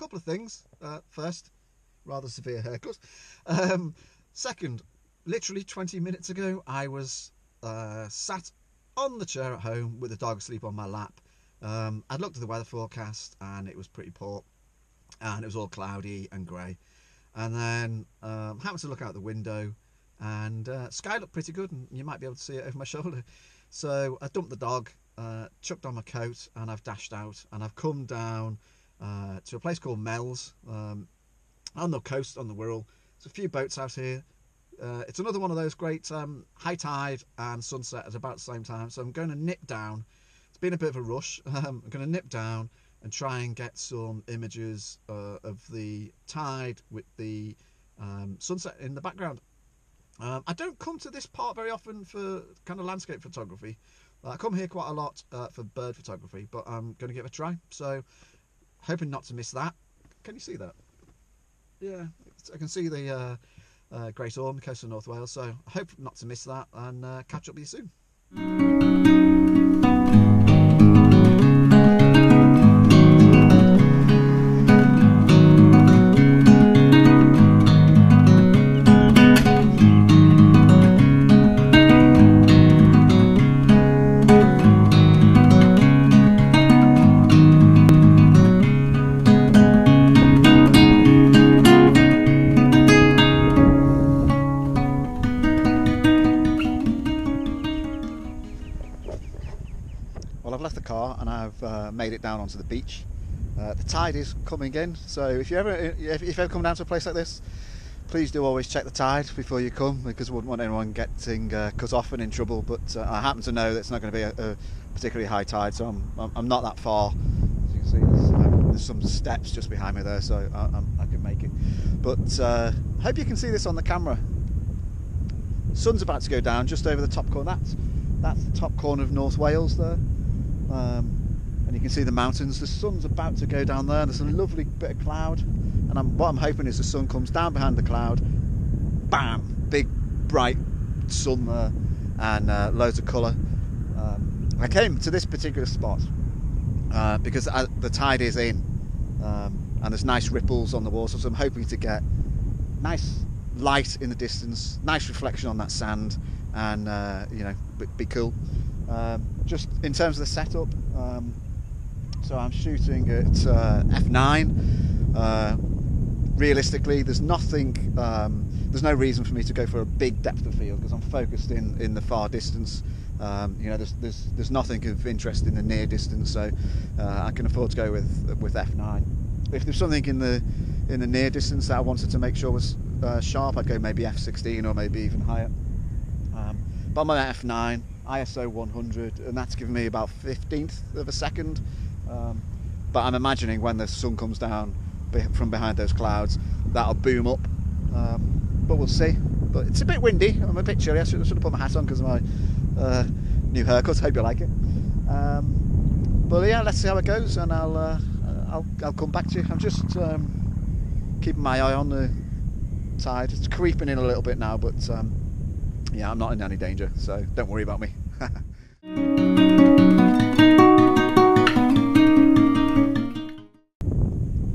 couple of things. First, rather severe haircut. Second, literally 20 minutes ago, I was sat on the chair at home with the dog asleep on my lap. I'd looked at the weather forecast and it was pretty poor, and it was all cloudy and grey. And then happened to look out the window, and sky looked pretty good, and you might be able to see it over my shoulder. So I dumped the dog, chucked on my coat, and I've dashed out, and I've come down to a place called Meols on the coast, on the Wirral. There's a few boats out here. It's another one of those great high tide and sunset at about the same time, so I'm going to nip down. It's been a bit of a rush. I'm going to nip down and try and get some images of the tide with the sunset in the background. I don't come to this part very often for kind of landscape photography. I come here quite a lot for bird photography, but I'm going to give it a try. So, hoping not to miss that. Can you see that? Yeah, I can see the Great Orme, the coast of North Wales. So, I hope not to miss that, and catch up with you soon. Well, I've left the car and I've made it down onto the beach. The tide is coming in, so if you ever come down to a place like this, please do always check the tide before you come, because I wouldn't want anyone getting cut off and in trouble. But I happen to know that it's not going to be a particularly high tide, so I'm not that far. As you can see, there's some steps just behind me there, so I can make it. But I hope you can see this on the camera. Sun's about to go down just over the top corner. That's the top corner of North Wales there. And you can see the mountains. The sun's about to go down there. There's a lovely bit of cloud, and what I'm hoping is the sun comes down behind the cloud. Bam! Big bright sun there, and loads of colour. I came to this particular spot because the tide is in, and there's nice ripples on the water, so I'm hoping to get nice light in the distance, nice reflection on that sand, and you know, be cool. Just in terms of the setup, so I'm shooting at f9. Realistically, there's nothing, there's no reason for me to go for a big depth of field, because I'm focused in the far distance. You know, there's nothing of interest in the near distance, so I can afford to go with f9. If there's something in the near distance that I wanted to make sure was sharp, I'd go maybe f16 or maybe even higher. But I'm on f9, ISO 100, and that's giving me about 1/15 of a second. But I'm imagining when the sun comes down from behind those clouds, that'll boom up. But we'll see. But it's a bit windy. I'm a bit chilly. I should have put my hat on because of my new haircut. Hope you like it. But yeah, let's see how it goes, and I'll come back to you. I'm just keeping my eye on the tide. It's creeping in a little bit now, but yeah, I'm not in any danger, so don't worry about me.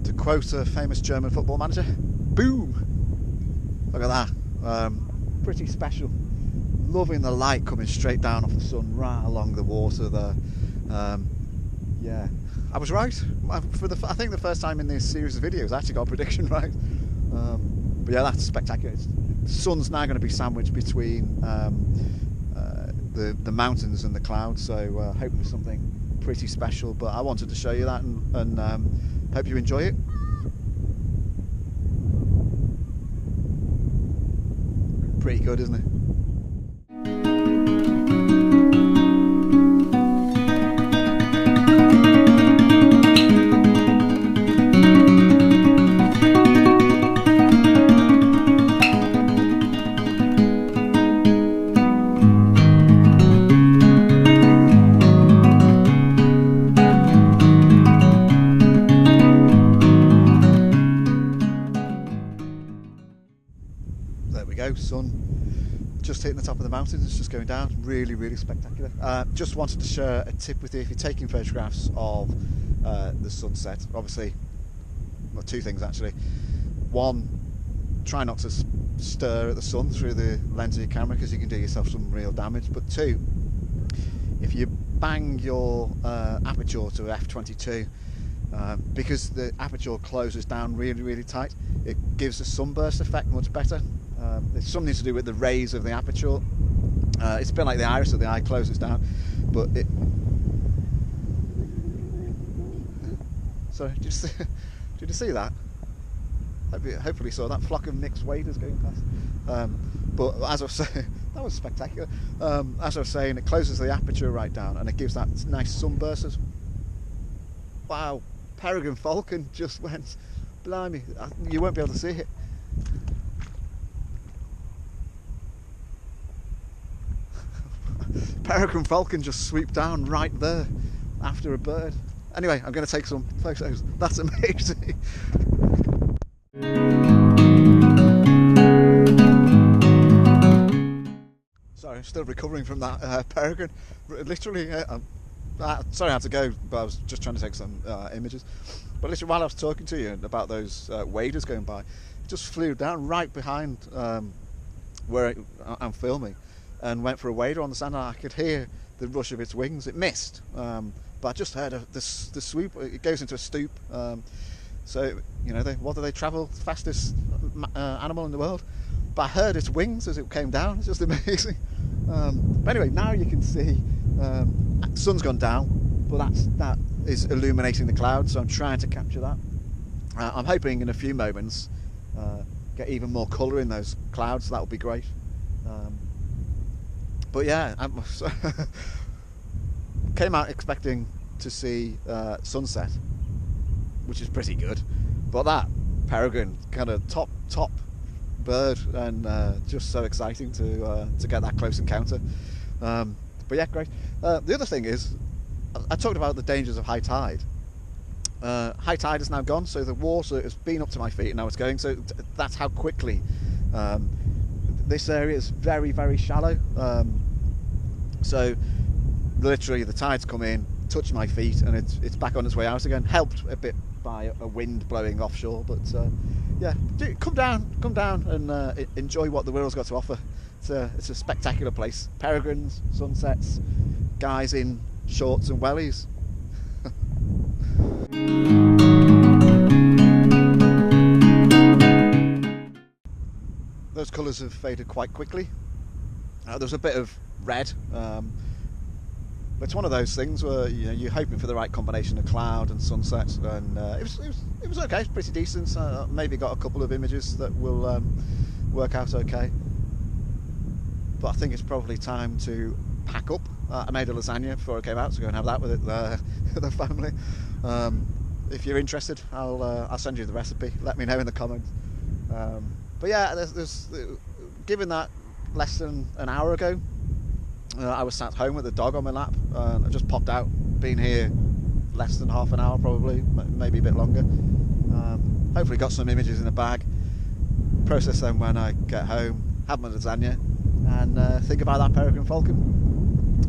To quote a famous German football manager, boom! Look at that. Pretty special. Loving the light coming straight down off the sun right along the water there. Yeah, I was right. I think the first time in this series of videos I actually got a prediction right. But yeah, that's spectacular. The sun's now going to be sandwiched between the mountains and the clouds, so hoping for something pretty special. But I wanted to show you that, and hope you enjoy it. Pretty good, isn't it? There we go, sun just hitting the top of the mountains, it's just going down. Really, really spectacular. Just wanted to share a tip with you. If you're taking photographs of the sunset, obviously well, two things actually. One, try not to stir at the sun through the lens of your camera because you can do yourself some real damage. But two, if you bang your aperture to f22, because the aperture closes down really tight, it gives the sunburst effect much better. It's something to do with the rays of the aperture. It's a bit like the iris of the eye closes down, but it... Sorry, did you see that? Hopefully saw that flock of mixed waders going past. But as I was saying, that was spectacular. As I was saying, it closes the aperture right down and it gives that nice sunburst. Wow, peregrine falcon just went, blimey, you won't be able to see it. Peregrine falcon just swooped down right there after a bird. Anyway, I'm going to take some photos. That's amazing. Sorry, I'm still recovering from that peregrine. Literally, sorry I had to go, but I was just trying to take some images. But literally, while I was talking to you about those waders going by, it just flew down right behind where I'm filming and went for a wader on the sand, and I could hear the rush of its wings. It missed, but I just heard the swoop. It goes into a stoop. So, you know, what do they travel? Fastest animal in the world. But I heard its wings as it came down. It's just amazing. But anyway, now you can see sun's gone down, but that is illuminating the clouds. So I'm trying to capture that. I'm hoping in a few moments get even more colour in those clouds. That would be great. But yeah, came out expecting to see sunset, which is pretty good, but that peregrine, kind of top bird, and just so exciting to get that close encounter. But yeah, great. The other thing is, I talked about the dangers of high tide. High tide is now gone, so the water has been up to my feet and now it's going, so that's how quickly this area is very shallow. So literally the tide's come in, touched my feet, and it's back on its way out again, helped a bit by a wind blowing offshore. But yeah, come down and enjoy what the Wirral's got to offer. It's a spectacular place. Peregrines, sunsets, guys in shorts and wellies. Those colours have faded quite quickly. There's a bit of red. It's one of those things where, you know, you're hoping for the right combination of cloud and sunset, and it was okay. It's pretty decent. Maybe got a couple of images that will work out okay. But I think it's probably time to pack up. I made a lasagna before I came out, so go and have that with it, the family. If you're interested, I'll send you the recipe. Let me know in the comments. But yeah, there's given that less than an hour ago, I was sat home with the dog on my lap, and I just popped out. Been here less than half an hour, probably, maybe a bit longer. Hopefully got some images in a bag. Process them when I get home, have my lasagna, and think about that peregrine falcon.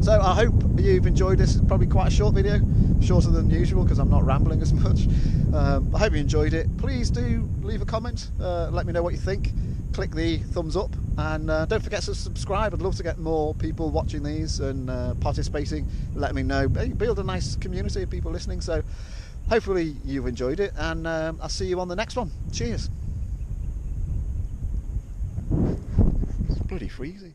So I hope you've enjoyed this. It's probably quite a short video, shorter than usual because I'm not rambling as much. I hope you enjoyed it. Please do leave a comment, let me know what you think. Click the thumbs up, and don't forget to subscribe. I'd love to get more people watching these and participating. Let me know. Build a nice community of people listening. So hopefully you've enjoyed it, and I'll see you on the next one. Cheers. It's bloody freezing.